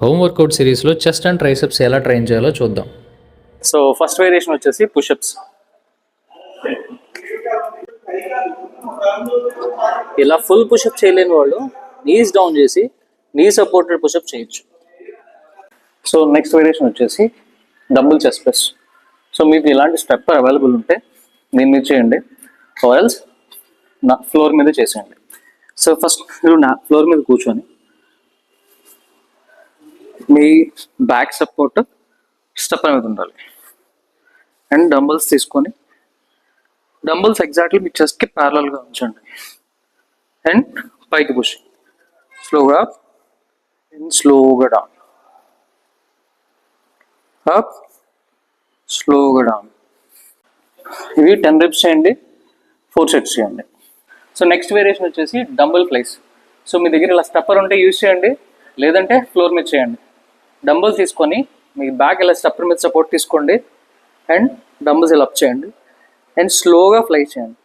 Home workout సిరీస్లో chest and triceps ఎలా train చేయాలో చూద్దాం. సో ఫస్ట్ వేరియేషన్ వచ్చేసి పుషప్స్. ఇలా ఫుల్ పుషప్ చేయలేని వాళ్ళు నీస్ డౌన్ చేసి నీ సపోర్టెడ్ పుషప్ చేయొచ్చు. సో నెక్స్ట్ వేరియేషన్ వచ్చేసి డబుల్ చెస్ట్ ప్రెస్. సో మీకు ఇలాంటి స్టెప్ అవైలబుల్ ఉంటే దీని మీద చేయండి, ఆర్ఎల్స్ నా ఫ్లోర్ మీద చేసేయండి. సో ఫస్ట్ మీరు నా ఫ్లోర్ మీద కూర్చొని మీ బ్యాక్ సపోర్ట్ స్టెప్ మీద ఉండాలి అండ్ డంబుల్స్ తీసుకొని డంబుల్స్ ఎగ్జాక్ట్లీ మీ చెస్ట్కి ప్యారలల్గా ఉంచండి అండ్ పైకి పుష్, స్లోగా అప్ అండ్ స్లోగా డౌన్, అప్ స్లోగా డౌన్. ఇవి 10 reps చేయండి, 4 sets చేయండి. సో నెక్స్ట్ వేరియేషన్ వచ్చేసి డంబుల్ ఫ్లైస్. సో మీ దగ్గర ఇలా స్టప్పర్ ఉంటే యూజ్ చేయండి, లేదంటే ఫ్లోర్ మీద చేయండి. డంబుల్స్ తీసుకొని మీ బ్యాక్ ఇలా స్టప్పర్ మీద సపోర్ట్ తీసుకోండి అండ్ డంబుల్స్ ఇలా అప్ చేయండి అండ్ స్లోగా ఫ్లై చేయండి,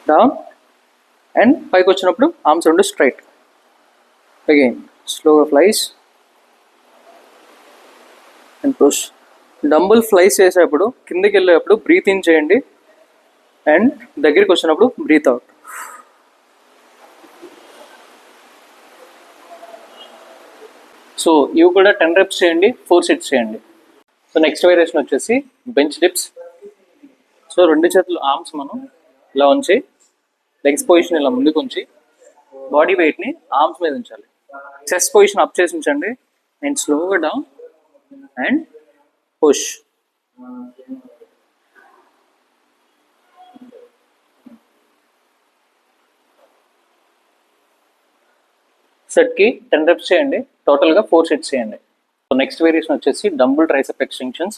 డౌన్ అండ్ పైకి వచ్చినప్పుడు ఆర్మ్స్ రెండు స్ట్రైట్. అగైన్ స్లోగా flies and push. Dumbbell flies చేసేటప్పుడు కిందకి వెళ్ళేటప్పుడు బ్రీత్ ఇన్ చేయండి అండ్ దగ్గరికి వచ్చినప్పుడు బ్రీత్ అవుట్. సో ఇవి కూడా 10 reps చేయండి, 4 sets చేయండి. సో నెక్స్ట్ వేరియేషన్ వచ్చేసి బెంచ్ డిప్స్. సో 2 చేతులు ఆర్మ్స్ మనం ఇలా ఉంచి లెగ్స్ పొజిషన్ ఇలా ముందుకు ఉంచి బాడీ వెయిట్ని ఆర్మ్స్ మీద ఉంచాలి. చెస్ట్ పొజిషన్ అప్ చేసి ఉంచండి అండ్ స్లోగా డౌన్ అండ్ పుష్. సెట్కి 10 reps చేయండి, టోటల్గా 4 sets చేయండి. సో నెక్స్ట్ వేరియేషన్ వచ్చేసి dumbbell tricep extensions.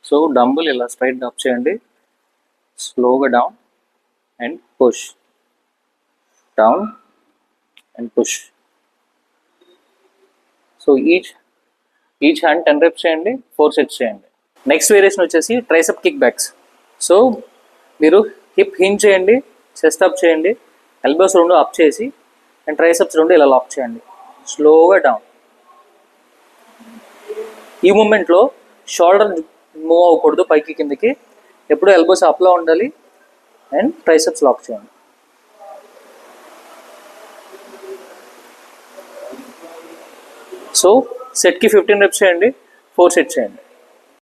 So dumbbell ఇలా స్ట్రైట్ అప్ చేయండి, స్లోగా down and push, down and push. So each hand 10 reps చేయండి, 4 sets చేయండి. నెక్స్ట్ వేరియేషన్ వచ్చేసి ట్రైసెప్ కిక్ బ్యాక్స్. సో మీరు హిప్ హింజ్ చేయండి, చెస్ట్ అప్ చేయండి, ఎల్బోస్ రెండు అప్ చేసి అండ్ ట్రైసెప్స్ రెండు ఇలా లాక్ చేయండి, స్లోగా డౌన్. ఈ మూమెంట్లో షోల్డర్ మూవ్ అవ్వకూడదు పైకి కిందకి, ఎప్పుడు ఎల్బోస్ అప్లో ఉండాలి అండ్ ట్రైసెప్స్ లాక్ చేయండి. సో సెట్కి 15 reps చేయండి, 4 sets చేయండి.